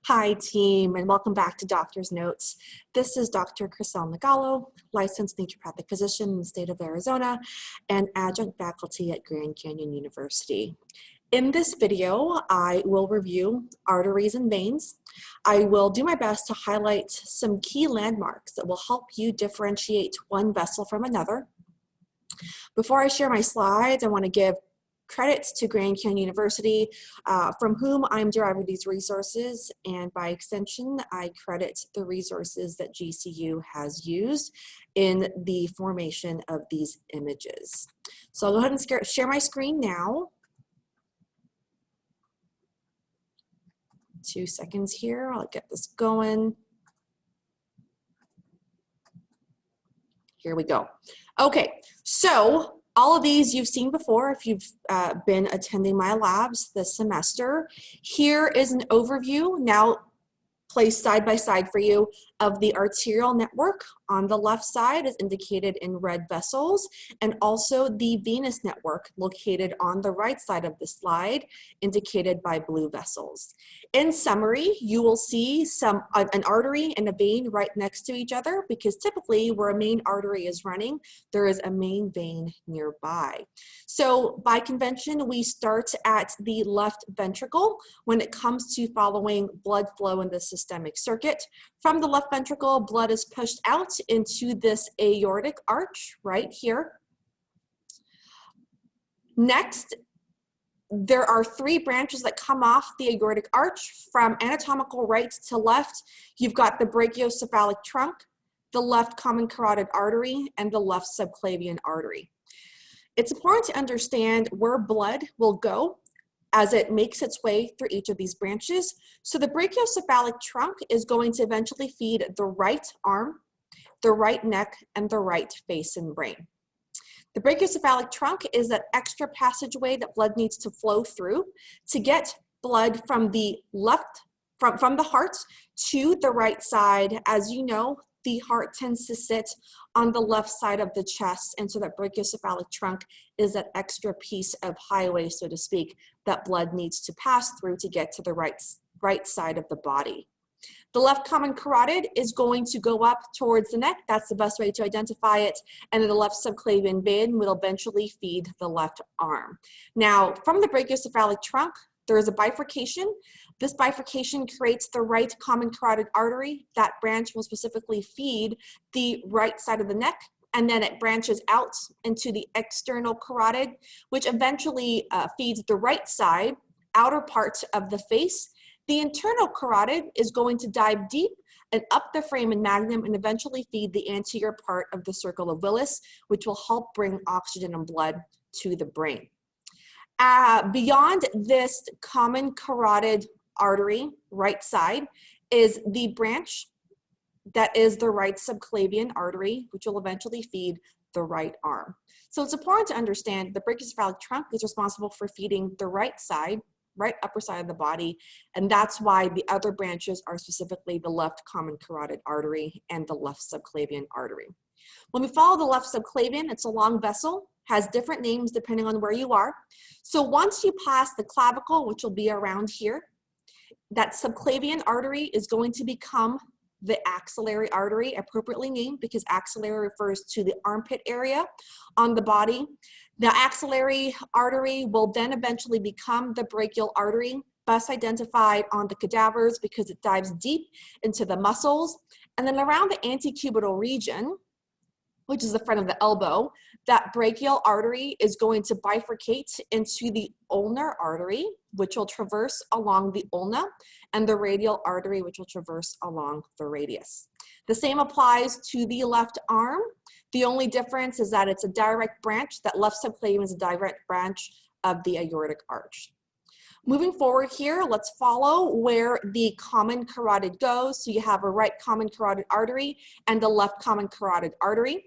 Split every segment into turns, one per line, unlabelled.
Hi team, and welcome back to Doctor's Notes. This is Dr. Crisel Nagallo, licensed naturopathic physician in the state of Arizona and adjunct faculty at Grand Canyon University. In this video, I will review arteries and veins. I will do my best to highlight some key landmarks that will help you differentiate one vessel from another. Before I share my slides, I want to give credits to Grand Canyon University, from whom I'm deriving these resources, and by extension, I credit the resources that GCU has used in the formation of these images. So I'll go ahead and share my screen now. 2 seconds here, I'll get this going. Here we go. Okay, so all of these you've seen before if you've been attending my labs this semester. Here is an overview, now placed side by side for you, of the arterial network. On the left side is indicated in red vessels, and also the venous network located on the right side of the slide, indicated by blue vessels. In summary, you will see an artery and a vein right next to each other, because typically where a main artery is running, there is a main vein nearby. So by convention, we start at the left ventricle when it comes to following blood flow in the systemic circuit. From the left ventricle, blood is pushed out into this aortic arch right here. Next, there are 3 branches that come off the aortic arch from anatomical right to left. You've got the Brachiocephalic Trunk, the left common carotid artery, and the left subclavian artery. It's important to understand where blood will go as it makes its way through each of these branches. So the Brachiocephalic Trunk is going to eventually feed the right arm, the right neck, and the right face and brain. The Brachiocephalic Trunk is that extra passageway that blood needs to flow through to get blood from the left, from the heart to the right side. As you know, the heart tends to sit on the left side of the chest, and so that Brachiocephalic Trunk is that extra piece of highway, so to speak, that blood needs to pass through to get to the right side of the body. The left common carotid is going to go up towards the neck. That's the best way to identify it. And then the left subclavian vein will eventually feed the left arm. Now, from the Brachiocephalic Trunk, there is a bifurcation. This bifurcation creates the right common carotid artery. That branch will specifically feed the right side of the neck, and then it branches out into the external carotid, which eventually feeds the right side, outer part of the face. The internal carotid is going to dive deep and up the foramen magnum and eventually feed the anterior part of the circle of Willis, which will help bring oxygen and blood to the brain. Beyond this common carotid artery, right side, is the branch that is the right subclavian artery, which will eventually feed the right arm. So it's important to understand the Brachiocephalic Trunk is responsible for feeding the right side, right upper side of the body, and that's why the other branches are specifically the left common carotid artery and the left subclavian artery. When we follow the left subclavian, it's a long vessel, has different names depending on where you are. So once you pass the clavicle, which will be around here, that subclavian artery is going to become the axillary artery, appropriately named because axillary refers to the armpit area on the body. The axillary artery will then eventually become the brachial artery, best identified on the cadavers because it dives deep into the muscles. And then around the antecubital region, which is the front of the elbow, that brachial artery is going to bifurcate into the ulnar artery, which will traverse along the ulna, and the radial artery, which will traverse along the radius. The same applies to the left arm. The only difference is that it's a direct branch. That left subclavian is a direct branch of the aortic arch. Moving forward here, let's follow where the common carotid goes. So you have a right common carotid artery and a left common carotid artery.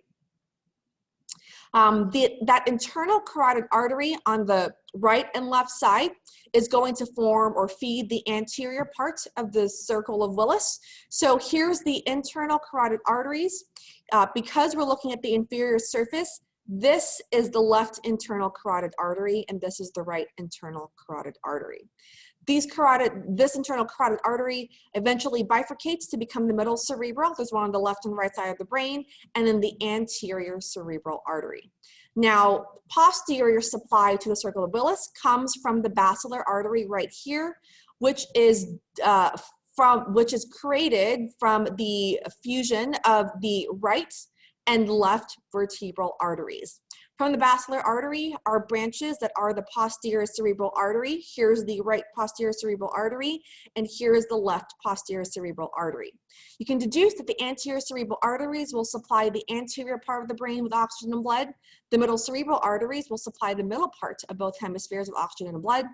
That internal carotid artery on the right and left side is going to form or feed the anterior part of the circle of Willis. So here's the internal carotid arteries. Because we're looking at the inferior surface, This is the left internal carotid artery, and this is the right internal carotid artery. This internal carotid artery eventually bifurcates to become the middle cerebral. There's one on the left and right side of the brain, and then the anterior cerebral artery. Now, posterior supply to the circle of Willis comes from the basilar artery right here, which is created from the fusion of the right and left vertebral arteries. From the basilar artery are branches that are the posterior cerebral artery. Here's the right posterior cerebral artery, and here's the left posterior cerebral artery. You can deduce that the anterior cerebral arteries will supply the anterior part of the brain with oxygen and blood. The middle cerebral arteries will supply the middle part of both hemispheres with oxygen and blood.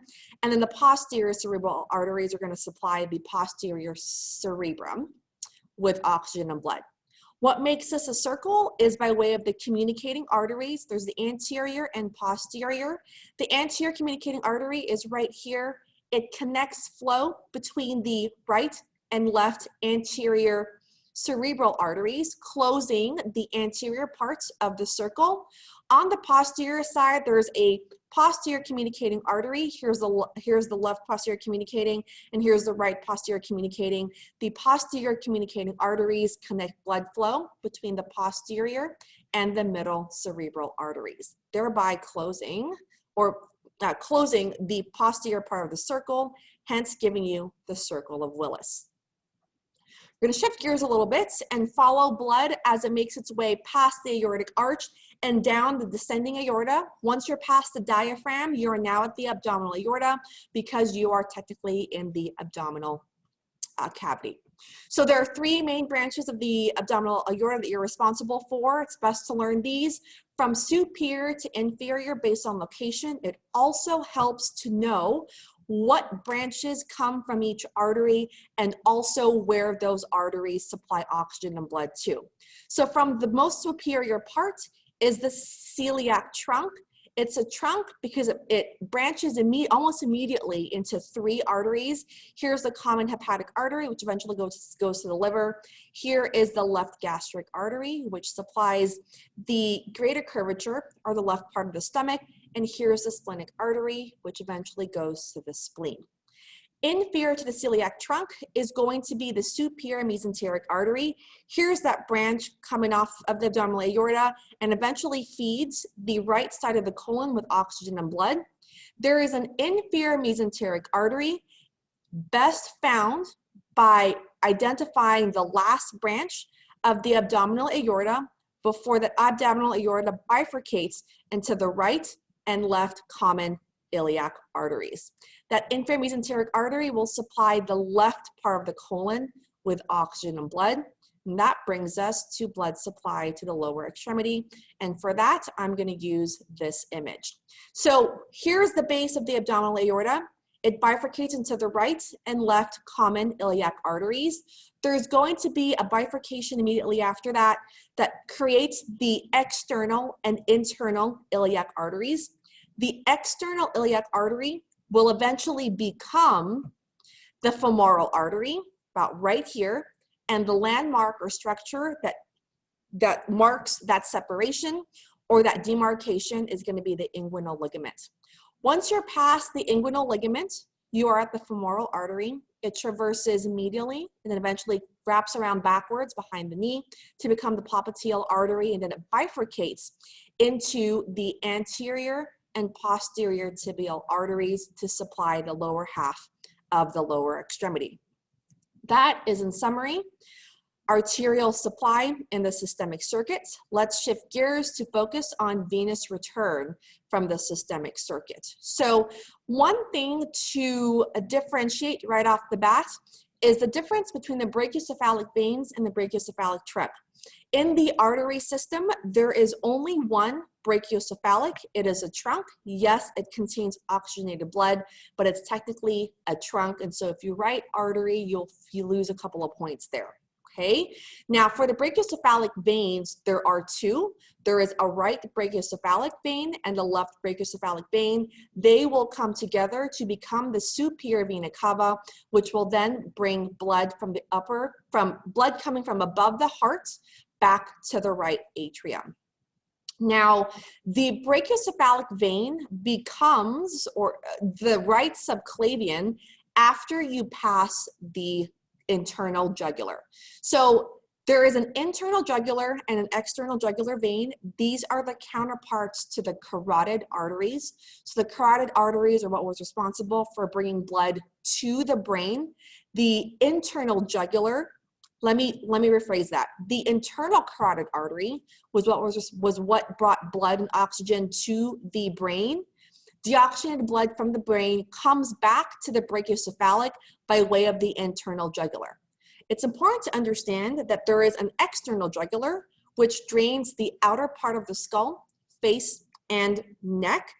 And then the posterior cerebral arteries are going to supply the posterior cerebrum with oxygen and blood. What makes this a circle is by way of the communicating arteries. There's the anterior and posterior. The anterior communicating artery is right here. It connects flow between the right and left anterior cerebral arteries, closing the anterior parts of the circle. On the posterior side, there's a posterior communicating artery. Here's the left posterior communicating, and here's the right posterior communicating. The posterior communicating arteries connect blood flow between the posterior and the middle cerebral arteries, thereby closing the posterior part of the circle, hence giving you the circle of Willis. We're going to shift gears a little bit and follow blood as it makes its way past the aortic arch and down the descending aorta. Once you're past the diaphragm, you are now at the abdominal aorta because you are technically in the abdominal cavity. So there are three main branches of the abdominal aorta that you're responsible for. It's best to learn these from superior to inferior based on location. It also helps to know what branches come from each artery and also where those arteries supply oxygen and blood to. So from the most superior part is the celiac trunk. It's a trunk because it branches almost immediately into three arteries. Here's the common hepatic artery, which eventually goes to the liver. Here is the left gastric artery, which supplies the greater curvature, or the left part of the stomach. And here's the splenic artery, which eventually goes to the spleen. Inferior to the celiac trunk is going to be the superior mesenteric artery. Here's that branch coming off of the abdominal aorta and eventually feeds the right side of the colon with oxygen and blood. There is an inferior mesenteric artery, best found by identifying the last branch of the abdominal aorta before the abdominal aorta bifurcates into the right and left common iliac arteries. That inferior mesenteric artery will supply the left part of the colon with oxygen and blood. And that brings us to blood supply to the lower extremity. And for that, I'm going to use this image. So here's the base of the abdominal aorta. It bifurcates into the right and left common iliac arteries. There's going to be a bifurcation immediately after that that creates the external and internal iliac arteries. The external iliac artery will eventually become the femoral artery, about right here, and the landmark or structure that marks that separation or that demarcation is going to be the inguinal ligament. Once you're past the inguinal ligament, you are at the femoral artery. It traverses medially and then eventually wraps around backwards behind the knee to become the popliteal artery, and then it bifurcates into the anterior and posterior tibial arteries to supply the lower half of the lower extremity. That is, in summary, arterial supply in the systemic circuit. Let's shift gears to focus on venous return from the systemic circuit. So one thing to differentiate right off the bat is the difference between the brachiocephalic veins and the brachiocephalic trunk. In the artery system, there is only one brachiocephalic. It is a trunk. Yes, it contains oxygenated blood, but it's technically a trunk. And so if you write artery, you lose a couple of points there. Okay. Now for the brachiocephalic veins, there are two. There is a right brachiocephalic vein and a left brachiocephalic vein. They will come together to become the superior vena cava, which will then bring blood from blood coming from above the heart back to the right atrium. Now, the brachiocephalic vein becomes, or the right subclavian, after you pass the internal jugular. So there is an internal jugular and an external jugular vein. These are the counterparts to the carotid arteries. So the carotid arteries are what was responsible for bringing blood to the brain. The internal jugular, let me rephrase that. The internal carotid artery was what brought blood and oxygen to the brain. Deoxygenated blood from the brain comes back to the brachiocephalic by way of the internal jugular. It's important to understand that there is an external jugular which drains the outer part of the skull, face, and neck.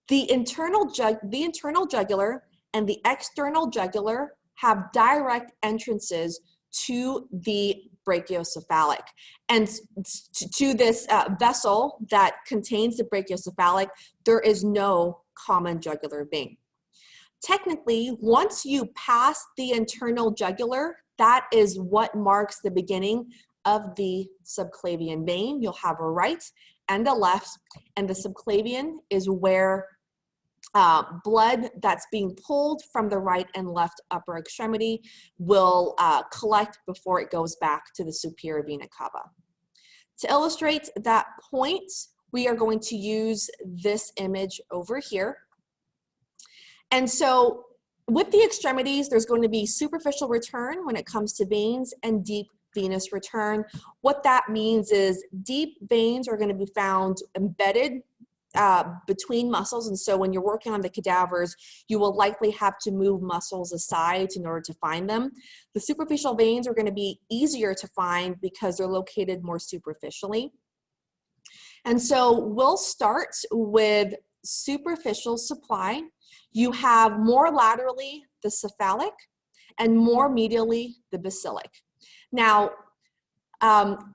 The internal jugular and the external jugular have direct entrances to the brachiocephalic. And to this vessel that contains the brachiocephalic, there is no common jugular vein. Technically, once you pass the internal jugular, that is what marks the beginning of the subclavian vein. You'll have a right and a left, and the subclavian is where blood that's being pulled from the right and left upper extremity will collect before it goes back to the superior vena cava. To illustrate that point, we are going to use this image over here. And so with the extremities, there's going to be superficial return when it comes to veins and deep venous return. What that means is deep veins are going to be found embedded between muscles, and so when you're working on the cadavers, you will likely have to move muscles aside in order to find them. The superficial veins are going to be easier to find because they're located more superficially. And so we'll start with superficial supply. You have more laterally the cephalic and more medially the basilic. Now,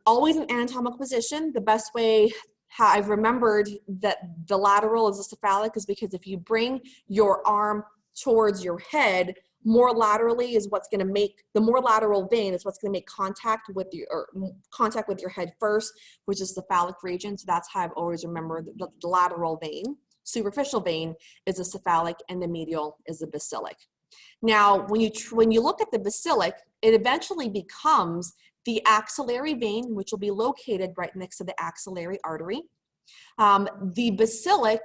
always in anatomical position, the best way how I've remembered that the lateral is the cephalic is because if you bring your arm towards your head, more laterally is what's going to make, the more lateral vein is what's going to make contact with your head first, which is the cephalic region. So that's how I've always remembered the lateral vein. Superficial vein is the cephalic and the medial is the basilic. Now, when you look at the basilic, it eventually becomes the axillary vein, which will be located right next to the axillary artery. The basilic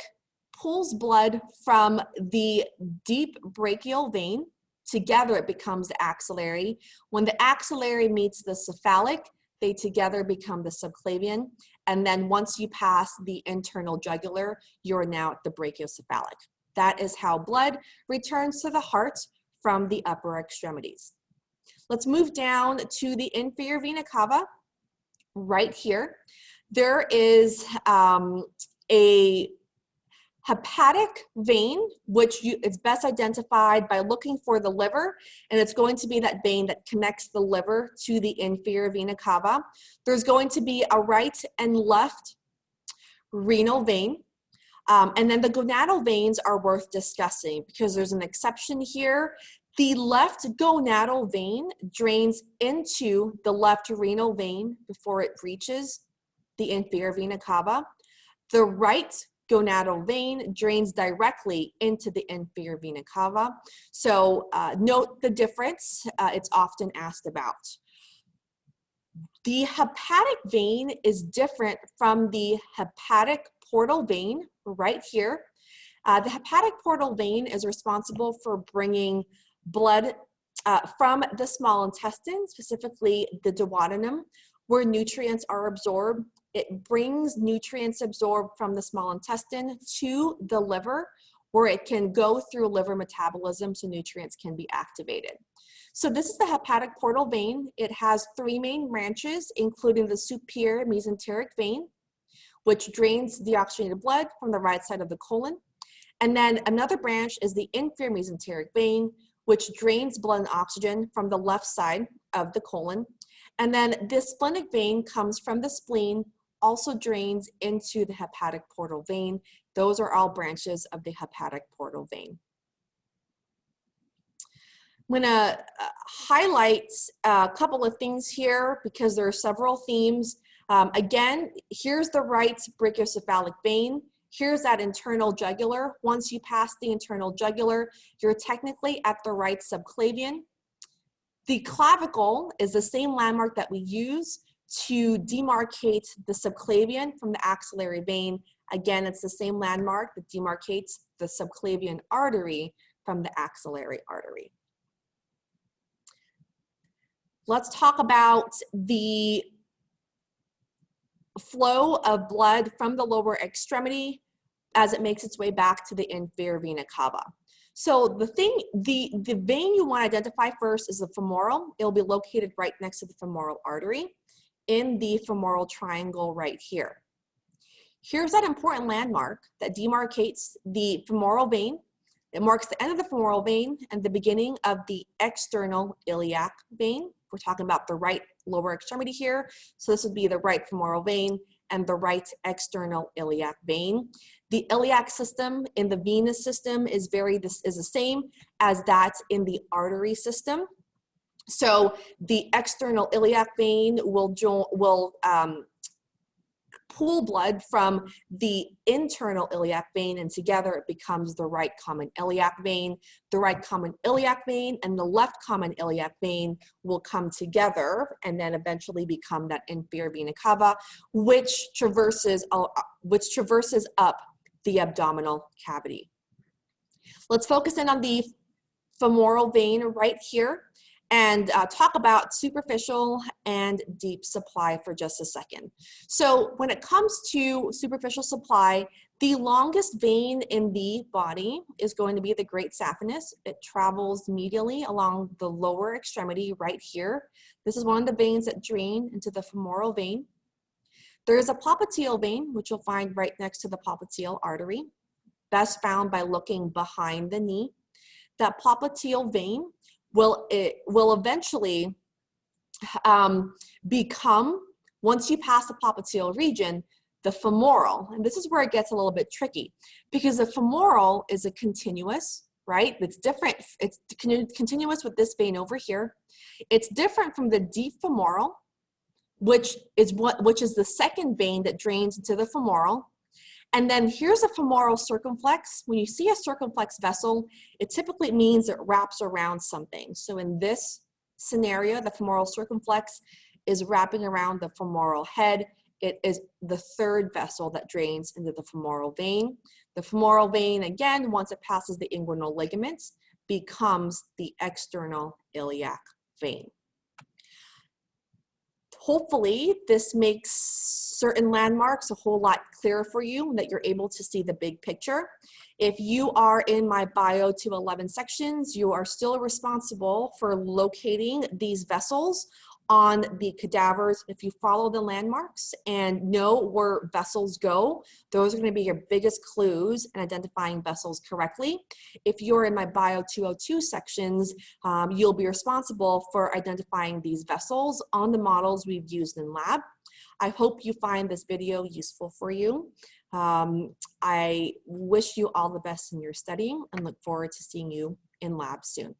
pulls blood from the deep brachial vein. Together it becomes the axillary. When the axillary meets the cephalic, they together become the subclavian. And then once you pass the internal jugular, you're now at the brachiocephalic. That is how blood returns to the heart from the upper extremities. Let's move down to the inferior vena cava. Right here, there is a hepatic vein, which is best identified by looking for the liver, and it's going to be that vein that connects the liver to the inferior vena cava. There's going to be a right and left renal vein. And then the gonadal veins are worth discussing because there's an exception here. The left gonadal vein drains into the left renal vein before it reaches the inferior vena cava. The right gonadal vein drains directly into the inferior vena cava. So note the difference. It's often asked about. The hepatic vein is different from the hepatic portal vein right here. The hepatic portal vein is responsible for bringing blood from the small intestine, specifically the duodenum, where nutrients are absorbed. It brings nutrients absorbed from the small intestine to the liver, where it can go through liver metabolism so nutrients can be activated. So this is the hepatic portal vein. It has three main branches, including the superior mesenteric vein, which drains deoxygenated blood from the right side of the colon. And then another branch is the inferior mesenteric vein, which drains blood and oxygen from the left side of the colon. And then this splenic vein comes from the spleen, also drains into the hepatic portal vein. Those are all branches of the hepatic portal vein. I'm going to highlight a couple of things here because there are several themes. Again, here's the right brachiocephalic vein. Here's that internal jugular. Once you pass the internal jugular, you're technically at the right subclavian. The clavicle is the same landmark that we use to demarcate the subclavian from the axillary vein. Again, it's the same landmark that demarcates the subclavian artery from the axillary artery. Let's talk about the flow of blood from the lower extremity as it makes its way back to the inferior vena cava. So the vein you want to identify first is the femoral. It'll be located right next to the femoral artery in the femoral triangle right here. Here's that important landmark that demarcates the femoral vein. It marks the end of the femoral vein and the beginning of the external iliac vein. We're talking about the right lower extremity here. So this would be the right femoral vein and the right external iliac vein. The iliac system in the venous system is the same as that in the artery system. So the external iliac vein will pool blood from the internal iliac vein, and together it becomes the right common iliac vein. The right common iliac vein and the left common iliac vein will come together and then eventually become that inferior vena cava, which traverses up the abdominal cavity. Let's focus in on the femoral vein right here and talk about superficial and deep supply for just a second. So when it comes to superficial supply, the longest vein in the body is going to be the great saphenous. It travels medially along the lower extremity right here. This is one of the veins that drain into the femoral vein. There is a popliteal vein, which you'll find right next to the popliteal artery. Best found by looking behind the knee. That popliteal vein will eventually become, once you pass the popliteal region, the femoral. And this is where it gets a little bit tricky because the femoral is a continuous, right? It's different. It's continuous with this vein over here. It's different from the deep femoral, which is the second vein that drains into the femoral. And then here's a femoral circumflex. When you see a circumflex vessel, it typically means it wraps around something. So in this scenario, the femoral circumflex is wrapping around the femoral head. It is the third vessel that drains into the femoral vein. The femoral vein, again, once it passes the inguinal ligaments, becomes the external iliac vein. Hopefully, this makes certain landmarks a whole lot clearer for you, that you're able to see the big picture. If you are in my bio 211 sections, you are still responsible for locating these vessels on the cadavers. If you follow the landmarks and know where vessels go, those are going to be your biggest clues in identifying vessels correctly. If you're in my bio 202 sections, you'll be responsible for identifying these vessels on the models we've used in lab. I hope you find this video useful for you. I wish you all the best in your studying and look forward to seeing you in lab soon.